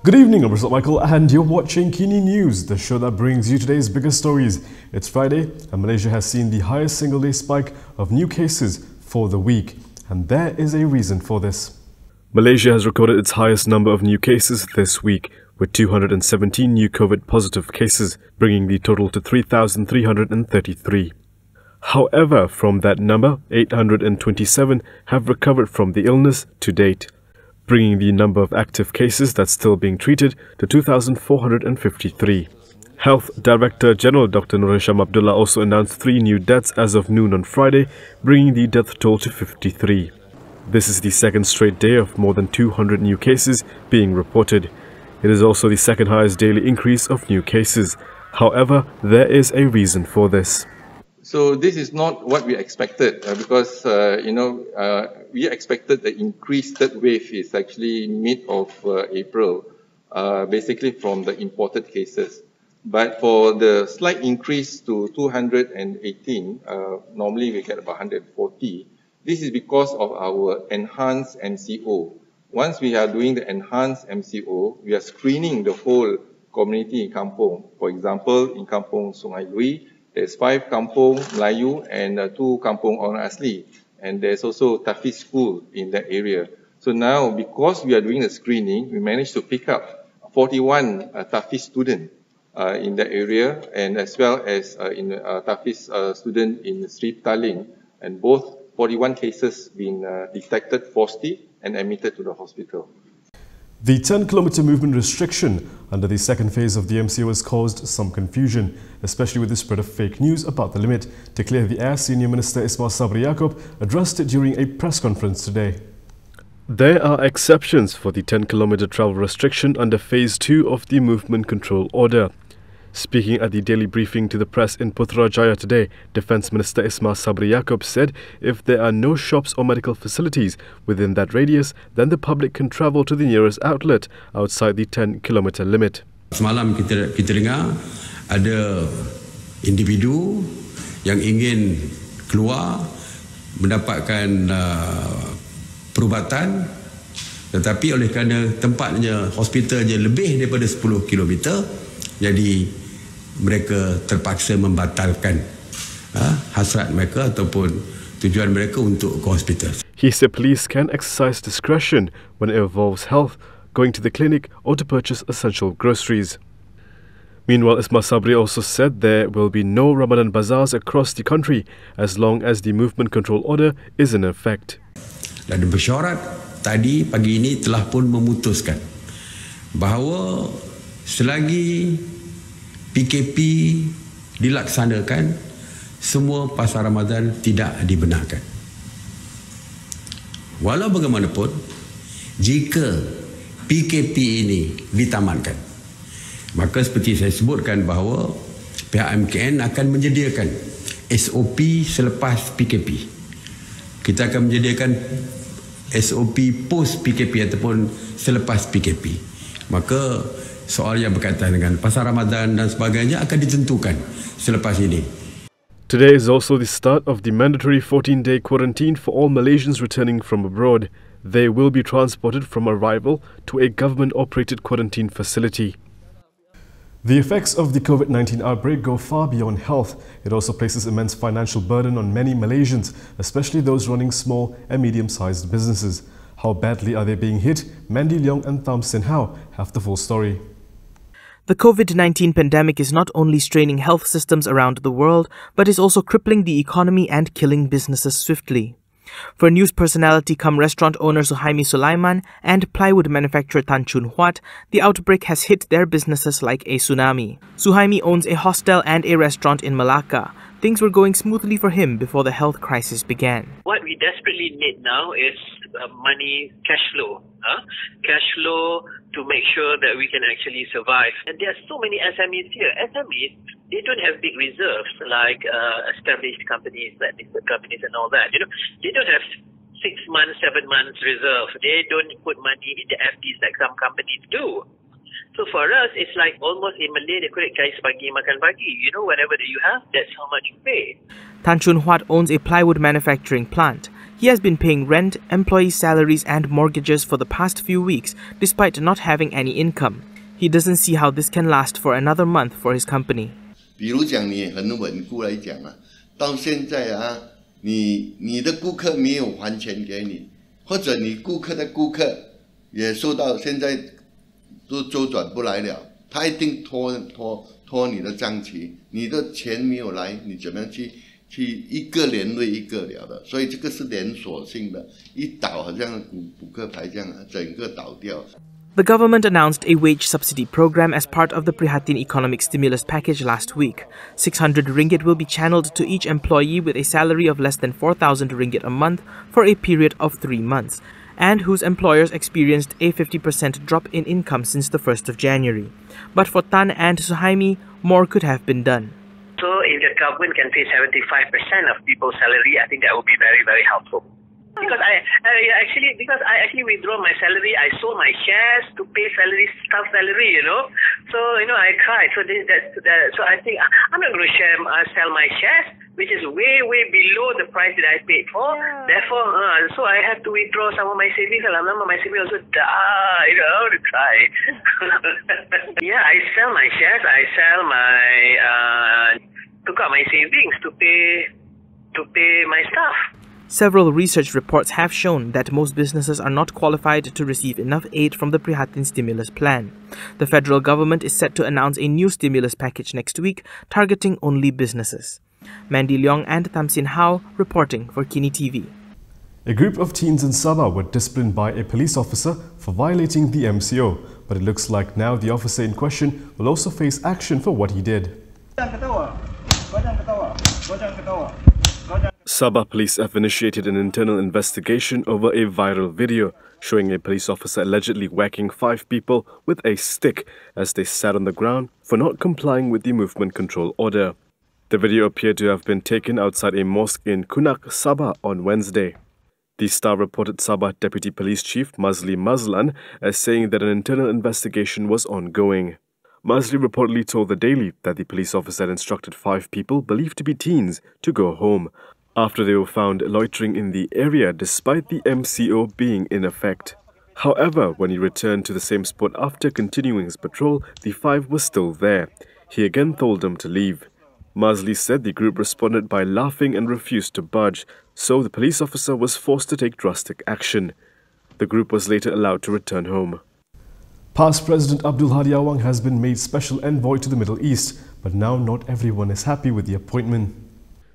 Good evening, I'm Russell Michael and you're watching Kini News, the show that brings you today's biggest stories. It's Friday and Malaysia has seen the highest single-day spike of new cases for the week. And there is a reason for this. Malaysia has recorded its highest number of new cases this week, with 217 new COVID-positive cases, bringing the total to 3,333. However, from that number, 827 have recovered from the illness to date, bringing the number of active cases that's still being treated to 2,453. Health Director General Dr. Nur Hisham Abdullah also announced 3 new deaths as of noon on Friday, bringing the death toll to 53. This is the second straight day of more than 200 new cases being reported. It is also the second highest daily increase of new cases. However, there is a reason for this. So this is not what we expected because, we expected the increased third wave is actually mid of April, basically from the imported cases. But for the slight increase to 218, normally we get about 140. This is because of our enhanced MCO. Once we are doing the enhanced MCO, we are screening the whole community in Kampong. For example, in Kampong Sungai Lui, there's 5 Kampong Melayu and 2 Kampong Orang Asli. And there's also Tafiz School in that area. So now, because we are doing the screening, we managed to pick up 41 Tafiz students in that area, and as well as in Tafiz student in Sri Petaling, and both 41 cases being detected positive and admitted to the hospital. The 10-kilometer movement restriction under the second phase of the MCO has caused some confusion, especially with the spread of fake news about the limit. To clear the air, Senior Minister Ismail Sabri Yaakob addressed it during a press conference today. There are exceptions for the 10-kilometer travel restriction under Phase 2 of the Movement Control Order. Speaking at the daily briefing to the press in Putrajaya today, Defence Minister Ismail Sabri Yaakob said if there are no shops or medical facilities within that radius, then the public can travel to the nearest outlet outside the 10-kilometer limit. Semalam kita dengar ada individu yang ingin keluar mendapatkan perubatan, tetapi oleh kerana tempatnya hospitalnya lebih daripada 10 km, jadi mereka terpaksa membatalkan hasrat mereka ataupun tujuan mereka untuk ke hospital. He said police can exercise discretion when it involves health, going to the clinic or to purchase essential groceries. Meanwhile, Ismail Sabri also said there will be no Ramadan bazaars across the country as long as the movement control order is in effect. Dan bersyarat tadi pagi ini telah pun memutuskan bahawa selagi PKP dilaksanakan, semua pasar Ramadan tidak dibenarkan. Walau bagaimanapun, jika PKP ini ditamatkan, maka seperti saya sebutkan bahawa pihak MKN akan menyediakan SOP selepas PKP. Kita akan menyediakan SOP post PKP ataupun selepas PKP. Maka soal yang berkaitan dengan pasar Ramadan dan sebagainya akan ditentukan selepas ini. Today is also the start of the mandatory 14-day quarantine for all Malaysians returning from abroad. They will be transported from arrival to a government-operated quarantine facility. The effects of the COVID-19 outbreak go far beyond health. It also places immense financial burden on many Malaysians, especially those running small and medium-sized businesses. How badly are they being hit? Mandy Leong and Tham Sin Hao have the full story. The COVID-19 pandemic is not only straining health systems around the world, but is also crippling the economy and killing businesses swiftly. For news personality come restaurant owner Suhaimi Sulaiman and plywood manufacturer Tan Chun Huat, the outbreak has hit their businesses like a tsunami. Suhaimi owns a hostel and a restaurant in Malacca. Things were going smoothly for him before the health crisis began. What we desperately need now is money, cash flow. Cash flow to make sure that we can actually survive. And there are so many SMEs here. SMEs, they don't have big reserves like established companies, like listed companies and all that. They don't have 6 months, 7 months reserve. They don't put money in the FDs like some companies do. So for us, it's like almost in Malay, they call it kais pagi makan pagi. Whatever that you have, that's how much you pay. Tan Chun Huat owns a plywood manufacturing plant. He He has been paying rent, employee salaries and mortgages for the past few weeks despite not having any income. He doesn't see how this can last for another month for his company. 比如讲你很稳固来讲啊，到现在啊，你的顾客没有还钱给你，或者你顾客的顾客也受到现在都周转不来了，他一定拖你的账期，你的钱没有来，你怎么样去一个连累一个了的？所以这个是连锁性的，一倒好像扑克牌这样，整个倒掉。 The government announced a wage subsidy program as part of the Prihatin economic stimulus package last week. 600 ringgit will be channeled to each employee with a salary of less than 4,000 ringgit a month for a period of 3 months, and whose employers experienced a 50% drop in income since the 1st of January. But for Tan and Suhaimi, more could have been done. So if the government can pay 75% of people's salary, I think that would be very, very helpful. Because I actually withdraw my salary, I sold my shares to pay staff salary, you know. So I cried. So so I think I'm not going to sell my shares, which is way below the price that I paid for. Yeah. Therefore, so I have to withdraw some of my savings. And my savings also died. I want to cry. Yeah, I sell my shares. I sell took out my savings to pay my staff. Several research reports have shown that most businesses are not qualified to receive enough aid from the Prihatin stimulus plan. The federal government is set to announce a new stimulus package next week, targeting only businesses. Mandy Leong and Tamsin Hao reporting for Kini TV. A group of teens in Sabah were disciplined by a police officer for violating the MCO, but it looks like now the officer in question will also face action for what he did. Sabah police have initiated an internal investigation over a viral video showing a police officer allegedly whacking 5 people with a stick as they sat on the ground for not complying with the movement control order. The video appeared to have been taken outside a mosque in Kunak, Sabah on Wednesday. The Star reported Sabah Deputy Police Chief Mazli Mazlan as saying that an internal investigation was ongoing. Mazli reportedly told the Daily that the police officer had instructed 5 people believed to be teens to go home after they were found loitering in the area despite the MCO being in effect. However, when he returned to the same spot after continuing his patrol, the 5 were still there. He again told them to leave. Mazli said the group responded by laughing and refused to budge, so the police officer was forced to take drastic action. The group was later allowed to return home. Past President Abdul Hadi Awang has been made Special Envoy to the Middle East, but now not everyone is happy with the appointment.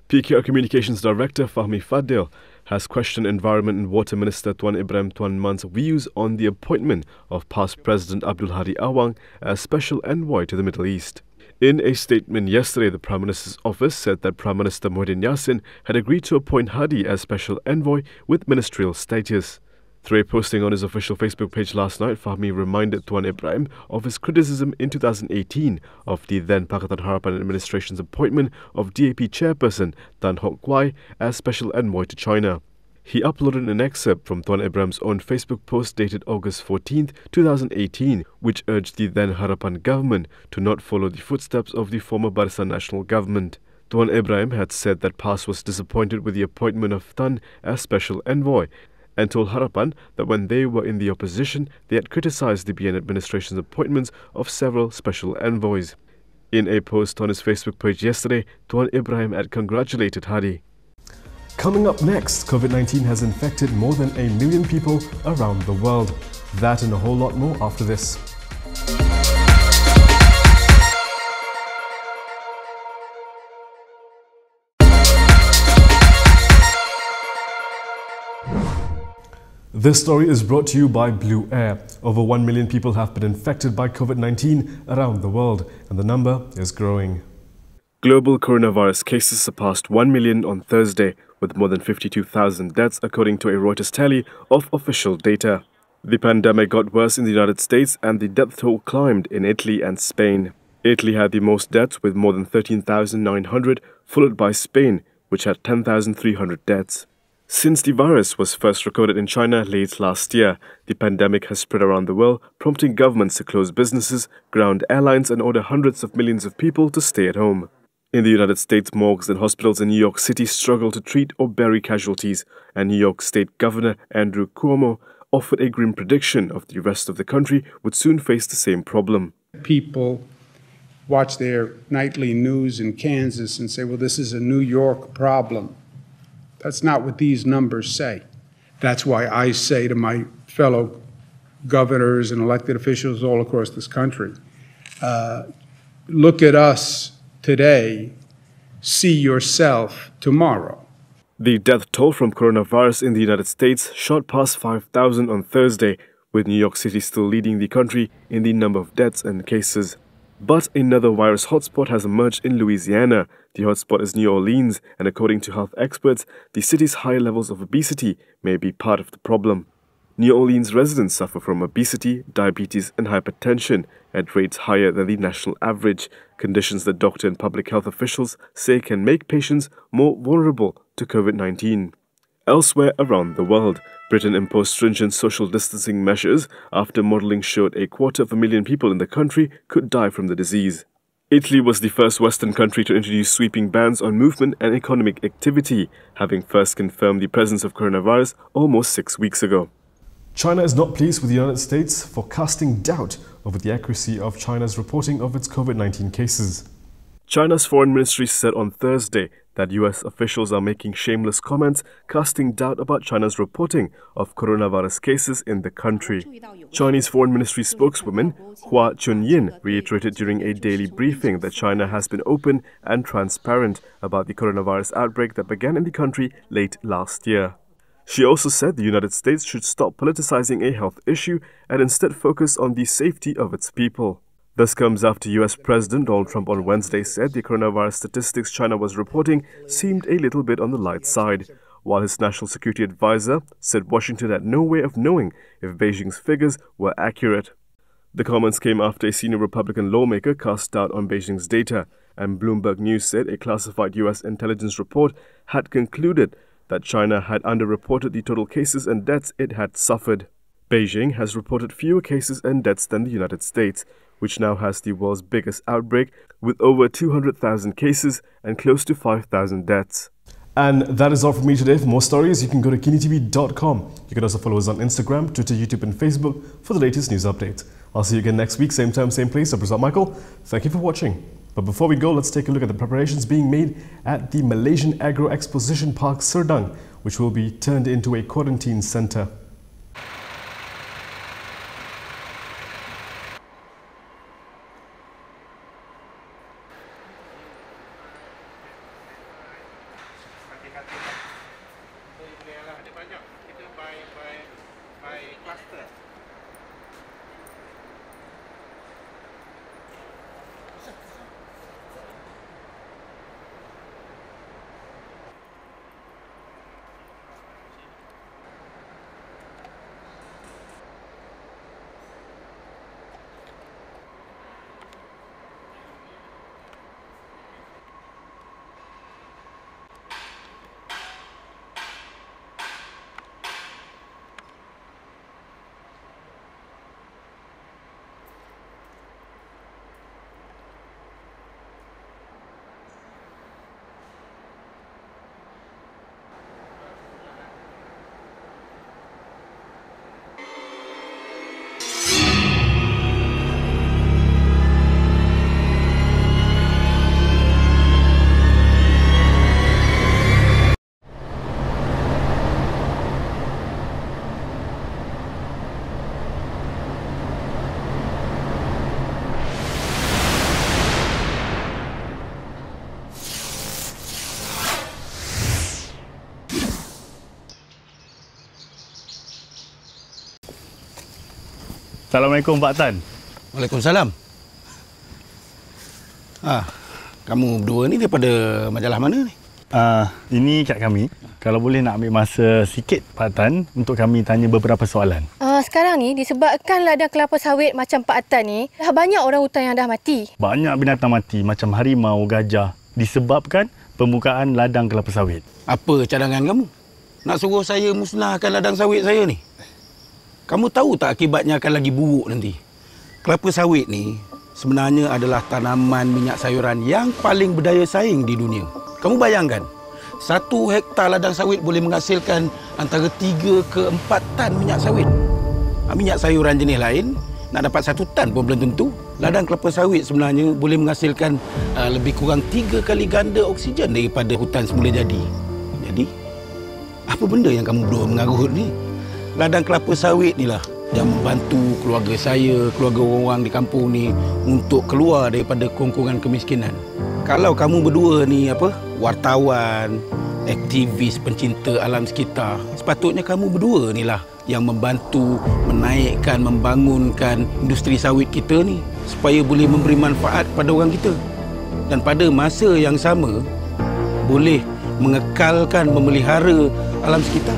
PKR Communications Director Fahmi Fadil has questioned Environment and Water Minister Tuan Ibrahim Tuan Man's views on the appointment of past President Abdul Hadi Awang as Special Envoy to the Middle East. In a statement yesterday, the Prime Minister's office said that Prime Minister Muhyiddin Yassin had agreed to appoint Hadi as Special Envoy with ministerial status. Through a posting on his official Facebook page last night, Fahmi reminded Tuan Ibrahim of his criticism in 2018 of the then Pakatan Harapan administration's appointment of DAP chairperson Tan Hock Kwai as Special Envoy to China. He uploaded an excerpt from Tuan Ibrahim's own Facebook post dated August 14, 2018, which urged the then Harapan government to not follow the footsteps of the former Barisan Nasional government. Tuan Ibrahim had said that PAS was disappointed with the appointment of Tan as Special Envoy, and told Harapan that when they were in the opposition, they had criticized the BN administration's appointments of several special envoys. In a post on his Facebook page yesterday, Tuan Ibrahim had congratulated Hadi. Coming up next, COVID-19 has infected more than 1 million people around the world. That and a whole lot more after this. This story is brought to you by Blue Air. Over 1 million people have been infected by COVID-19 around the world, and the number is growing. Global coronavirus cases surpassed 1 million on Thursday, with more than 52,000 deaths according to a Reuters tally of official data. The pandemic got worse in the United States and the death toll climbed in Italy and Spain. Italy had the most deaths with more than 13,900, followed by Spain, which had 10,300 deaths. Since the virus was first recorded in China late last year, the pandemic has spread around the world, prompting governments to close businesses, ground airlines and order hundreds of millions of people to stay at home. In the United States, morgues and hospitals in New York City struggle to treat or bury casualties, and New York State Governor Andrew Cuomo offered a grim prediction of the rest of the country would soon face the same problem. People watch their nightly news in Kansas and say, well, this is a New York problem. That's not what these numbers say. That's why I say to my fellow governors and elected officials all across this country, look at us today, see yourself tomorrow. The death toll from coronavirus in the United States shot past 5,000 on Thursday, with New York City still leading the country in the number of deaths and cases. But another virus hotspot has emerged in Louisiana. The hotspot is New Orleans, and according to health experts, the city's high levels of obesity may be part of the problem. New Orleans residents suffer from obesity, diabetes and hypertension at rates higher than the national average, conditions that doctor and public health officials say can make patients more vulnerable to COVID-19. Elsewhere around the world, Britain imposed stringent social distancing measures after modelling showed 250,000 people in the country could die from the disease. Italy was the first Western country to introduce sweeping bans on movement and economic activity, having first confirmed the presence of coronavirus almost 6 weeks ago. China is not pleased with the United States for casting doubt over the accuracy of China's reporting of its COVID-19 cases. China's foreign ministry said on Thursday that US officials are making shameless comments casting doubt about China's reporting of coronavirus cases in the country. Chinese Foreign Ministry spokeswoman Hua Chunyin reiterated during a daily briefing that China has been open and transparent about the coronavirus outbreak that began in the country late last year. She also said the United States should stop politicizing a health issue and instead focus on the safety of its people. This comes after US President Donald Trump on Wednesday said the coronavirus statistics China was reporting seemed a little bit on the light side, while his national security advisor said Washington had no way of knowing if Beijing's figures were accurate. The comments came after a senior Republican lawmaker cast doubt on Beijing's data, and Bloomberg News said a classified US intelligence report had concluded that China had underreported the total cases and deaths it had suffered. Beijing has reported fewer cases and deaths than the United States, which now has the world's biggest outbreak with over 200,000 cases and close to 5,000 deaths. And that is all from me today. For more stories, you can go to KiniTV.com. You can also follow us on Instagram, Twitter, YouTube and Facebook for the latest news updates. I'll see you again next week, same time, same place. I'm Prasad Michael. Thank you for watching. But before we go, let's take a look at the preparations being made at the Malaysian Agro Exposition Park Serdang, which will be turned into a quarantine centre. Assalamualaikum Pak Tan. Waalaikumsalam. Kamu berdua ni daripada majalah mana ni? Ini kat kami. Kalau boleh nak ambil masa sikit Pak Tan untuk kami tanya beberapa soalan. Sekarang ni disebabkan ladang kelapa sawit macam Pak Tan ni, dah banyak orang hutan yang dah mati. Banyak binatang mati macam harimau, gajah disebabkan pembukaan ladang kelapa sawit. Apa cadangan kamu? Nak suruh saya musnahkan ladang sawit saya ni? Kamu tahu tak akibatnya akan lagi buruk nanti? Kelapa sawit ni sebenarnya adalah tanaman minyak sayuran yang paling berdaya saing di dunia. Kamu bayangkan, 1 hektar ladang sawit boleh menghasilkan antara 3 ke 4 tan minyak sawit. Minyak sayuran jenis lain, nak dapat 1 tan pun belum tentu. Ladang kelapa sawit sebenarnya boleh menghasilkan lebih kurang 3 kali ganda oksigen daripada hutan semula jadi. Jadi, apa benda yang kamu berdua mengarut ni? Ladang kelapa sawit ni lah yang membantu keluarga saya, keluarga orang-orang di kampung ni untuk keluar daripada kongkongan kemiskinan. Kalau kamu berdua ni wartawan, aktivis pencinta alam sekitar, sepatutnya kamu berdua ni lah yang membantu menaikkan, membangunkan industri sawit kita ni supaya boleh memberi manfaat kepada orang kita. Dan pada masa yang sama boleh mengekalkan, memelihara alam sekitar.